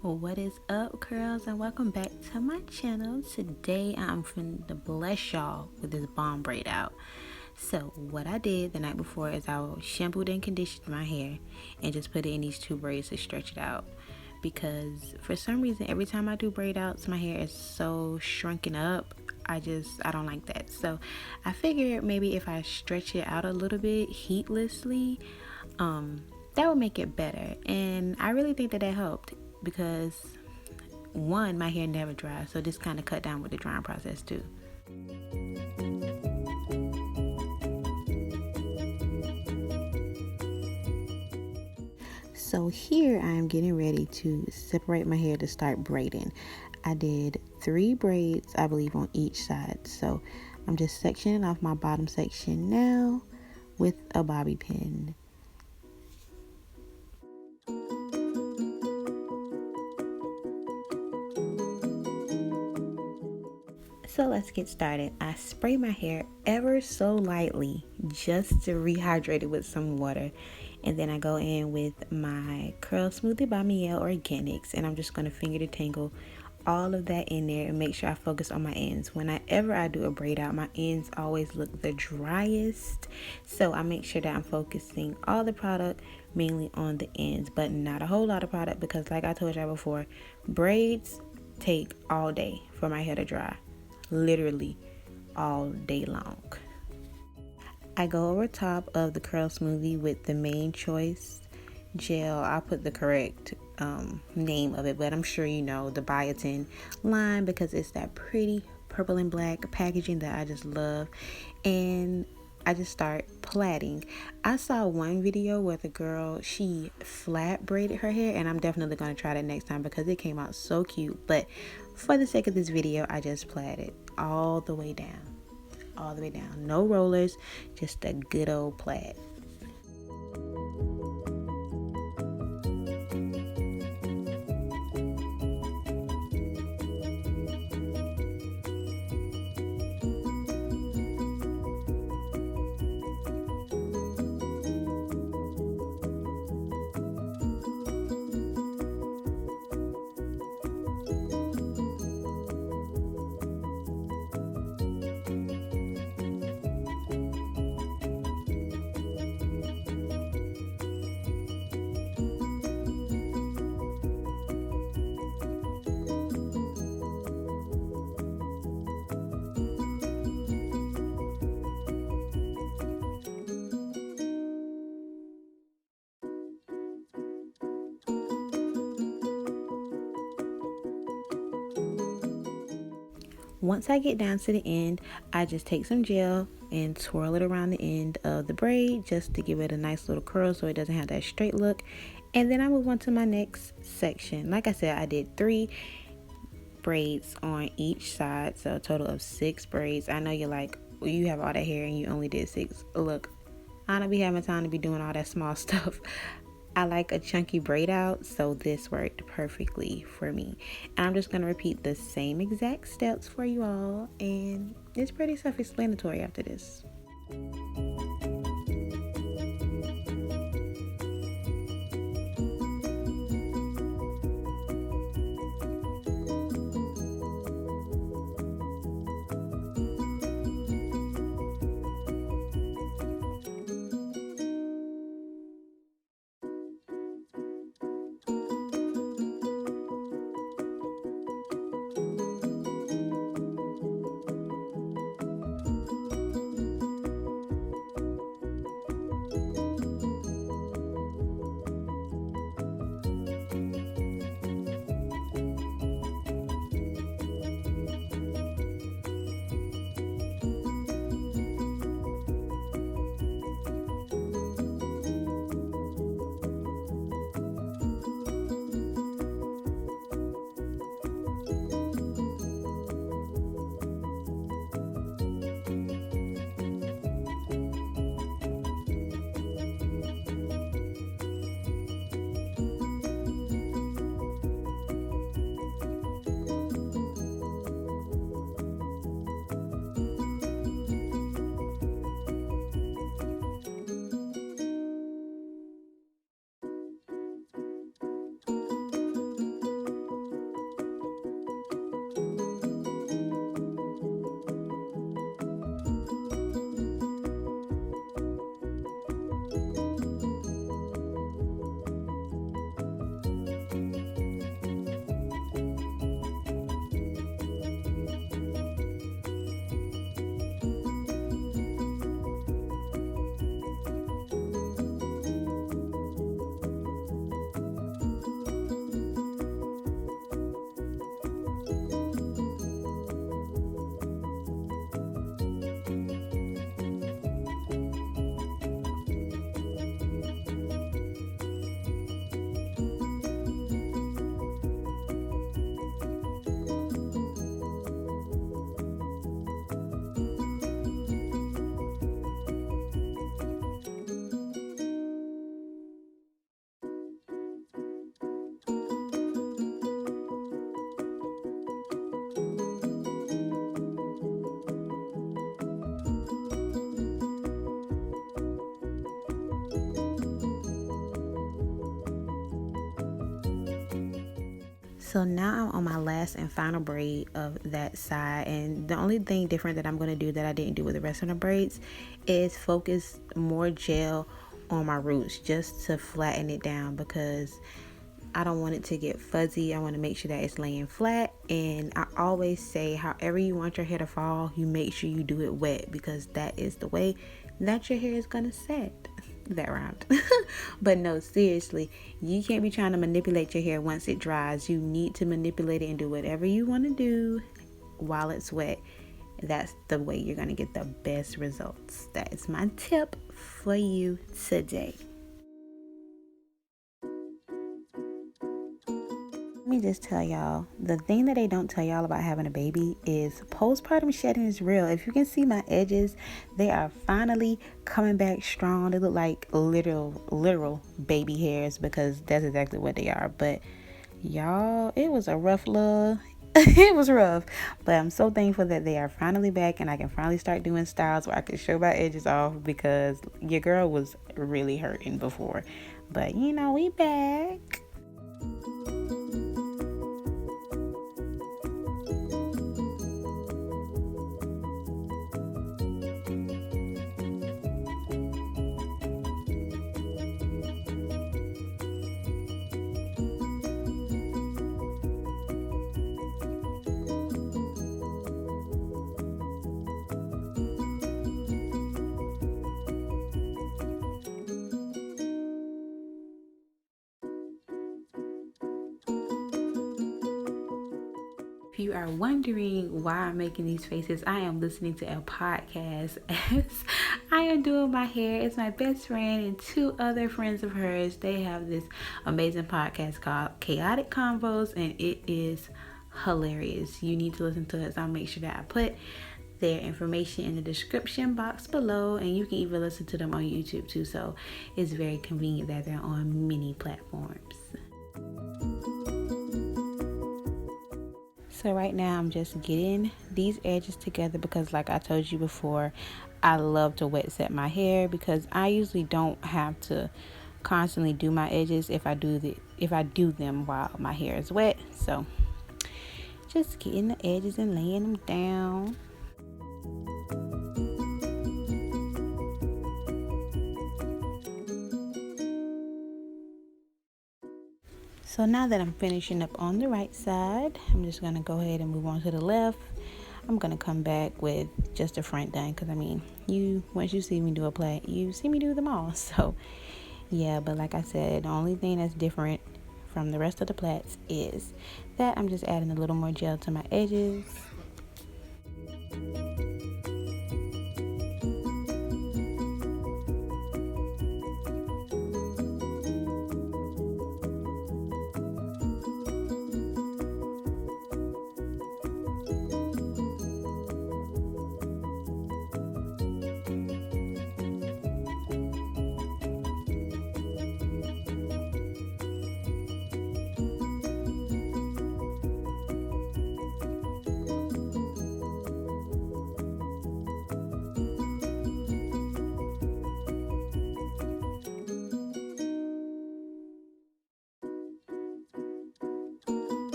What is up, curls, and welcome back to my channel. Today I'm finna bless y'all with this Bomb Braid Out. So what I did the night before is I shampooed and conditioned my hair and just put it in these two braids to stretch it out, because for some reason every time I do braid outs my hair is so shrunken up. I don't like that. So I figured maybe if I stretch it out a little bit heatlessly, that would make it better. And I really think that helped because one, my hair never dries, so this kind of cut down with the drying process too. So here I am getting ready to separate my hair to start braiding. I did 3 braids, I believe, on each side. So I'm just sectioning off my bottom section now with a bobby pin. So let's get started. I spray my hair ever so lightly just to rehydrate it with some water. And then I go in with my Curl Smoothie by Mielle Organics, and I'm just going to finger detangle all of that in there and make sure I focus on my ends. Whenever I do a braid out, my ends always look the driest. So I make sure that I'm focusing all the product mainly on the ends, but not a whole lot of product, because like I told y'all before, braids take all day for my hair to dry. Literally all day long. I go over top of the curl smoothie with the main choice gel. I'll put the correct name of it, but I'm sure you know the Biotin line, because it's that pretty purple and black packaging that I just love. And I just start plaiting. I saw one video where the girl, she flat braided her hair, and I'm definitely going to try that next time because it came out so cute. But for the sake of this video, I just plaited all the way down. All the way down. No rollers, just a good old plait. Once I get down to the end, I just take some gel and twirl it around the end of the braid just to give it a nice little curl so it doesn't have that straight look. And then I move on to my next section. Like I said, I did 3 braids on each side, so a total of 6 braids. I know you're like, well, you have all that hair and you only did 6. Look, I don't be having time to be doing all that small stuff. I like a chunky braid out, so this worked perfectly for me. And I'm just going to repeat the same exact steps for you all, and it's pretty self-explanatory after this. So now I'm on my last and final braid of that side, and the only thing different that I'm going to do that I didn't do with the rest of the braids is focus more gel on my roots just to flatten it down, because I don't want it to get fuzzy. I want to make sure that it's laying flat. And I always say, however you want your hair to fall, you make sure you do it wet, because that is the way that your hair is gonna set. That rhymed. But no, seriously, you can't be trying to manipulate your hair once it dries. You need to manipulate it and do whatever you want to do while it's wet. That's the way you're gonna get the best results. That is my tip for you today. Let me just tell y'all, the thing that they don't tell y'all about having a baby is postpartum shedding is real. If you can see my edges, they are finally coming back strong. They look like literal baby hairs, because that's exactly what they are. But y'all, it was a rough little it was rough, but I'm so thankful that they are finally back, and I can finally start doing styles where I can show my edges off, because your girl was really hurting before. But we back. If you are wondering why I'm making these faces, I am listening to a podcast as I am doing my hair. It's my best friend and two other friends of hers. They have this amazing podcast called Chaotic Convos, and it is hilarious. You need to listen to it. So I'll make sure that I put their information in the description box below, and you can even listen to them on YouTube too. So it's very convenient that they're on many platforms. So right now I'm just getting these edges together, because like I told you before, I love to wet set my hair, because I usually don't have to constantly do my edges if I do them while my hair is wet. So just getting the edges and laying them down. So now that I'm finishing up on the right side, I'm just going to go ahead and move on to the left. I'm going to come back with just the front done, because once you see me do a plait, you see me do them all. So yeah, but like I said, the only thing that's different from the rest of the plaits is that I'm just adding a little more gel to my edges.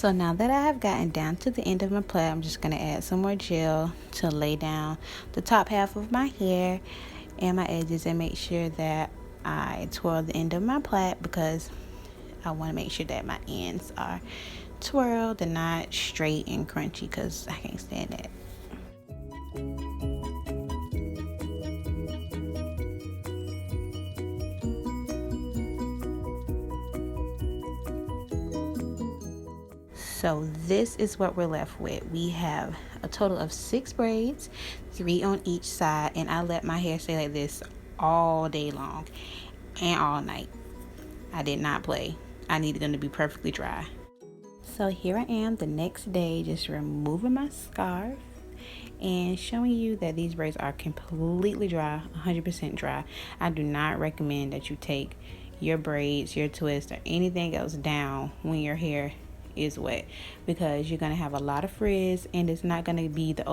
So now that I have gotten down to the end of my plait, I'm just going to add some more gel to lay down the top half of my hair and my edges, and make sure that I twirl the end of my plait, because I want to make sure that my ends are twirled and not straight and crunchy, because I can't stand that. So this is what we're left with. We have a total of 6 braids, 3 on each side, and I let my hair stay like this all day long and all night. I did not play. I needed them to be perfectly dry. So here I am the next day, just removing my scarf and showing you that these braids are completely dry, 100% dry. I do not recommend that you take your braids, your twist, or anything else down when your hair is wet, because you're going to have a lot of frizz and it's not going to be the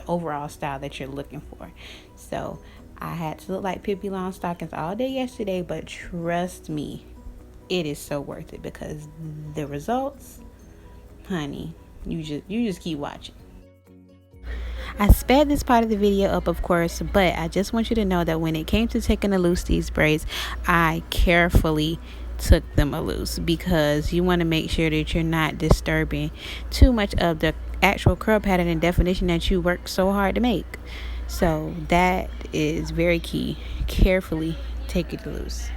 overall style that you're looking for. So I had to look like Pippi Longstockings all day yesterday, but trust me, it is so worth it, because the results, honey, you just keep watching. I sped this part of the video up, of course, but I just want you to know that when it came to taking loose these braids, I carefully took them loose, because you want to make sure that you're not disturbing too much of the actual curl pattern and definition that you worked so hard to make. So that is very key. Carefully take it loose.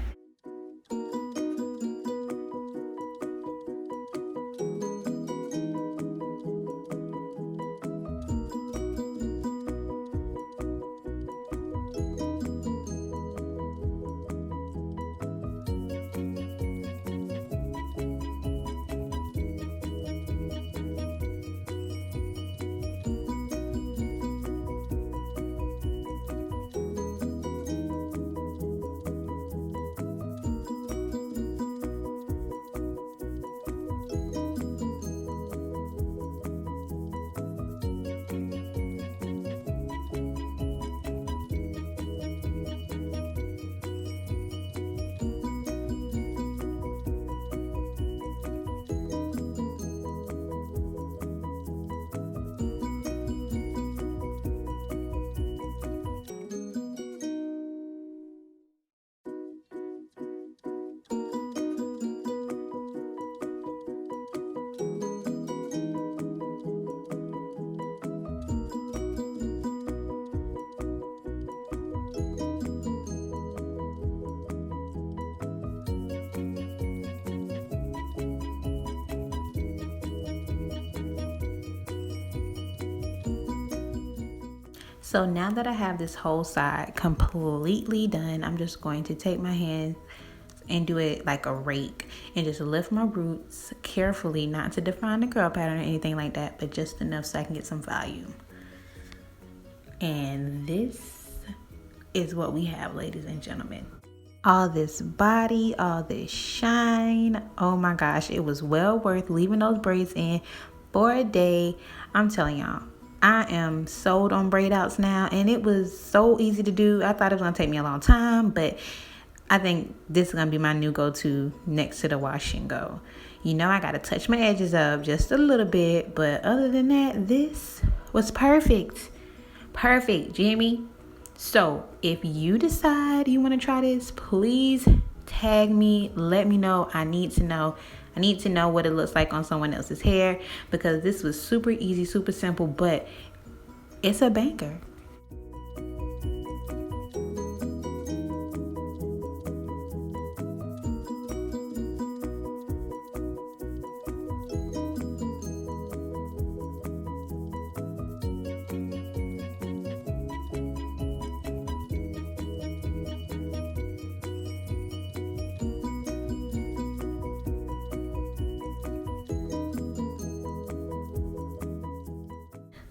So now that I have this whole side completely done, I'm just going to take my hand and do it like a rake and just lift my roots carefully, not to define the curl pattern or anything like that, but just enough so I can get some volume. And this is what we have, ladies and gentlemen. All this body, all this shine. Oh my gosh, it was well worth leaving those braids in for a day. I'm telling y'all, I am sold on braid outs now, and it was so easy to do. I thought it was gonna take me a long time, but I think this is gonna be my new go-to next to the wash and go. You know, I gotta touch my edges up just a little bit, but other than that, this was perfect. Perfect, Jimmy. So if you decide you want to try this, please tag me, let me know. I need to know what it looks like on someone else's hair, because this was super easy, super simple, but it's a banger.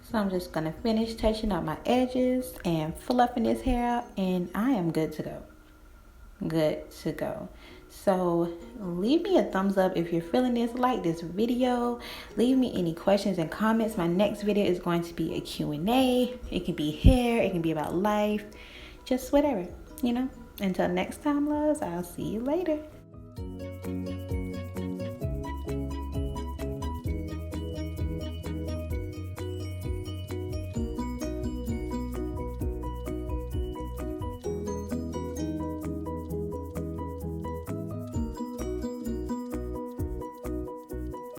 So I'm just gonna finish touching up my edges and fluffing this hair out, and I am good to go. Good to go. So leave me a thumbs up if you're feeling this, like this video. Leave me any questions and comments. My next video is going to be a Q&A. It can be hair, it can be about life, just whatever, you know. Until next time, loves, I'll see you later.